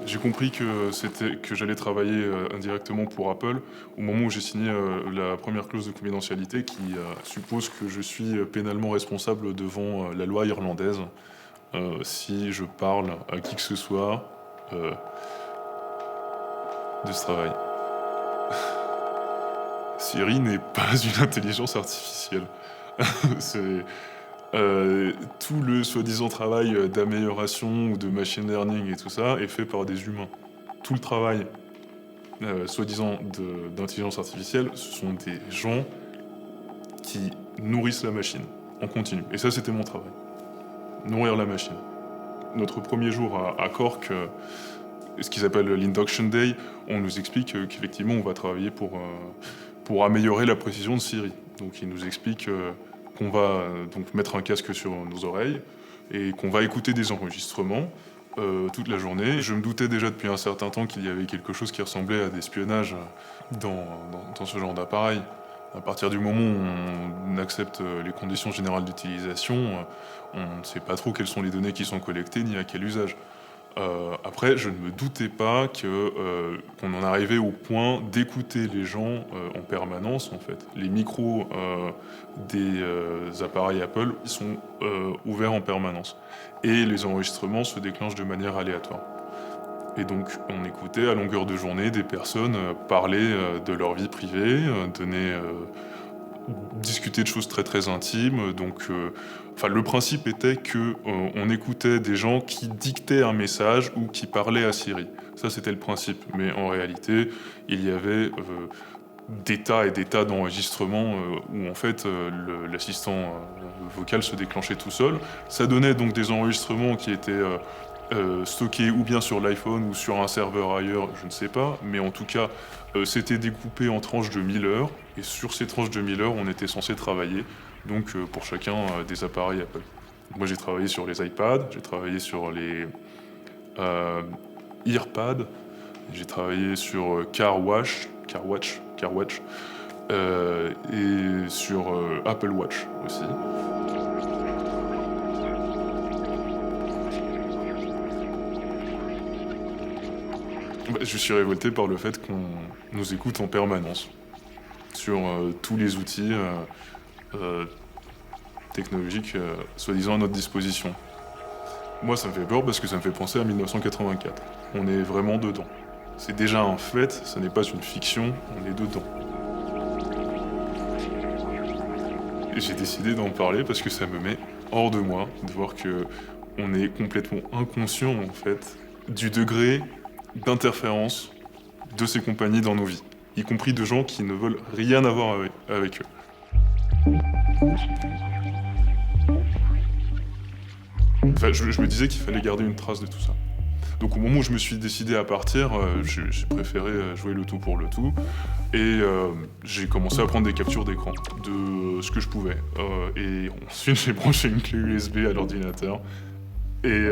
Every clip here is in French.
J'ai compris que j'allais travailler, indirectement pour Apple au moment où j'ai signé, la première clause de confidentialité qui, suppose que je suis, pénalement responsable devant, la loi irlandaise, si je parle à qui que ce soit, heu, de ce travail. Siri n'est pas une intelligence artificielle. C'est, tout le soi-disant travail, d'amélioration ou de machine learning et tout ça est fait par des humains. Tout le travail, soi-disant d'intelligence artificielle, ce sont des gens qui nourrissent la machine en continu et ça, c'était mon travail, nourrir la machine. Notre premier jour à Cork, ce qu'ils appellent l'Induction Day, on nous explique, qu'effectivement on va travailler pour améliorer la précision de Siri. Donc ils nous expliquent, qu'on va, donc mettre un casque sur nos oreilles et qu'on va écouter des enregistrements, toute la journée. Je me doutais déjà depuis un certain temps qu'il y avait quelque chose qui ressemblait à l'espionnage dans ce genre d'appareil. À partir du moment où on accepte, les conditions générales d'utilisation, on ne sait pas trop quelles sont les données qui sont collectées ni à quel usage. Après, je ne me doutais pas qu'on en arrivait au point d'écouter les gens, en permanence, en fait. Les micros, des, appareils Apple, ils sont, ouverts en permanence et les enregistrements se déclenchent de manière aléatoire et donc on écoutait à longueur de journée des personnes, parler, de leur vie privée, discuter de choses très, très intimes, enfin, le principe était on écoutait des gens qui dictaient un message ou qui parlaient à Siri. Ça, c'était le principe, mais en réalité, il y avait, des tas et des tas d'enregistrements, où en fait, l'assistant, vocal se déclenchait tout seul. Ça donnait donc des enregistrements qui étaient, stockés ou bien sur l'iPhone ou sur un serveur ailleurs, je ne sais pas, mais en tout cas, c'était découpé en tranches de 1000 heures et sur ces tranches de 1000 heures, on était censé travailler, donc pour chacun, des appareils Apple. Moi, j'ai travaillé sur les iPads, j'ai travaillé sur les, heu, EarPads, j'ai travaillé sur, CarWatch, et sur, Apple Watch aussi. Bah, je suis révolté par le fait qu'on nous écoute en permanence sur, tous les outils, heu, technologiques, soi-disant à notre disposition. Moi, ça me fait peur parce que ça me fait penser à 1984. On est vraiment dedans. C'est déjà un fait, ce n'est pas une fiction, on est dedans. Et j'ai décidé d'en parler parce que ça me met hors de moi de voir que on est complètement inconscient, en fait, du degré d'interférence de ces compagnies dans nos vies, y compris de gens qui ne veulent rien avoir avec eux. Enfin, je me disais qu'il fallait garder une trace de tout ça. Donc au moment où je me suis décidé à partir, j'ai préféré, jouer le tout pour le tout et j'ai commencé à prendre des captures d'écran de ce que je pouvais, et ensuite j'ai branché une clé USB à l'ordinateur et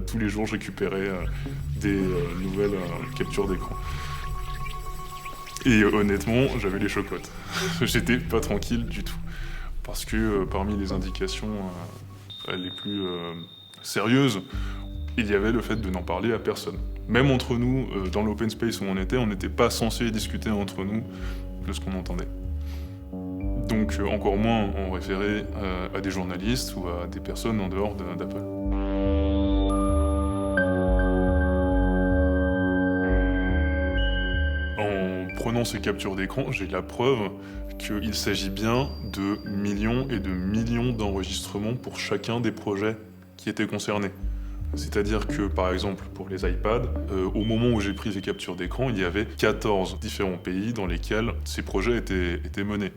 tous les jours je récupérais, des, nouvelles, captures d'écran et honnêtement, j'avais les chocottes. J'étais pas tranquille du tout parce que, parmi les indications, les plus, sérieuses, il y avait le fait de n'en parler à personne. Même entre nous, dans l'open space où on n'était pas censé discuter entre nous de ce qu'on entendait. Donc encore moins en référer, à des journalistes ou à des personnes en dehors d'Apple. En prenant ces captures d'écran, j'ai la preuve qu'il s'agit bien de millions et de millions d'enregistrements pour chacun des projets qui étaient concernés. C'est-à-dire que, par exemple, pour les iPads, au moment où j'ai pris ces captures d'écran, il y avait 14 différents pays dans lesquels ces projets étaient menés.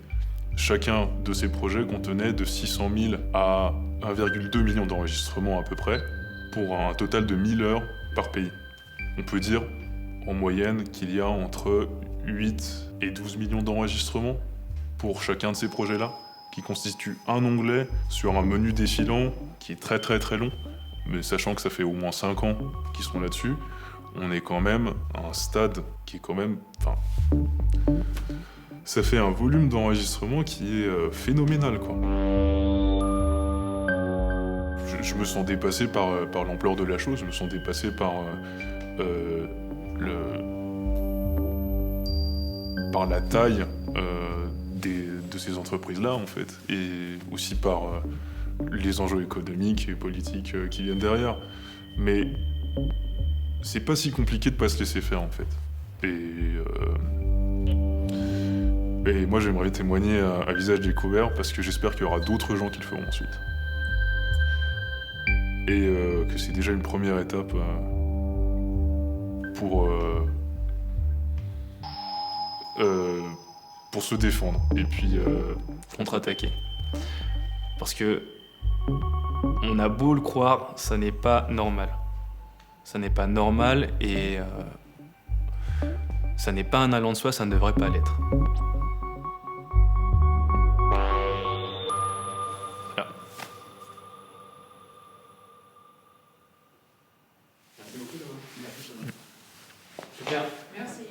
Chacun de ces projets contenait de 600 000 à 1,2 million d'enregistrements à peu près, pour un total de 1000 heures par pays. On peut dire, en moyenne, qu'il y a entre 8 et 12 millions d'enregistrements pour chacun de ces projets-là, qui constituent un onglet sur un menu défilant qui est très très très long. Mais sachant que ça fait au moins 5 ans qu'ils sont là-dessus, on est quand même à un stade qui est quand même... Enfin, ça fait un volume d'enregistrement qui est phénoménal, quoi. je me sens dépassé par l'ampleur de la chose, je me sens dépassé par la taille de ces entreprises-là, en fait, et aussi par les enjeux économiques et politiques qui viennent derrière. Mais c'est pas si compliqué de pas se laisser faire, en fait. Et moi, j'aimerais témoigner à visage découvert parce que j'espère qu'il y aura d'autres gens qui le feront ensuite. Et que c'est déjà une première étape pour se défendre et puis contre-attaquer. Parce que on a beau le croire, ça n'est pas normal. Ça n'est pas normal et ça n'est pas un allant de soi, ça ne devrait pas l'être. Voilà. Merci beaucoup d'avoir. Super. Merci.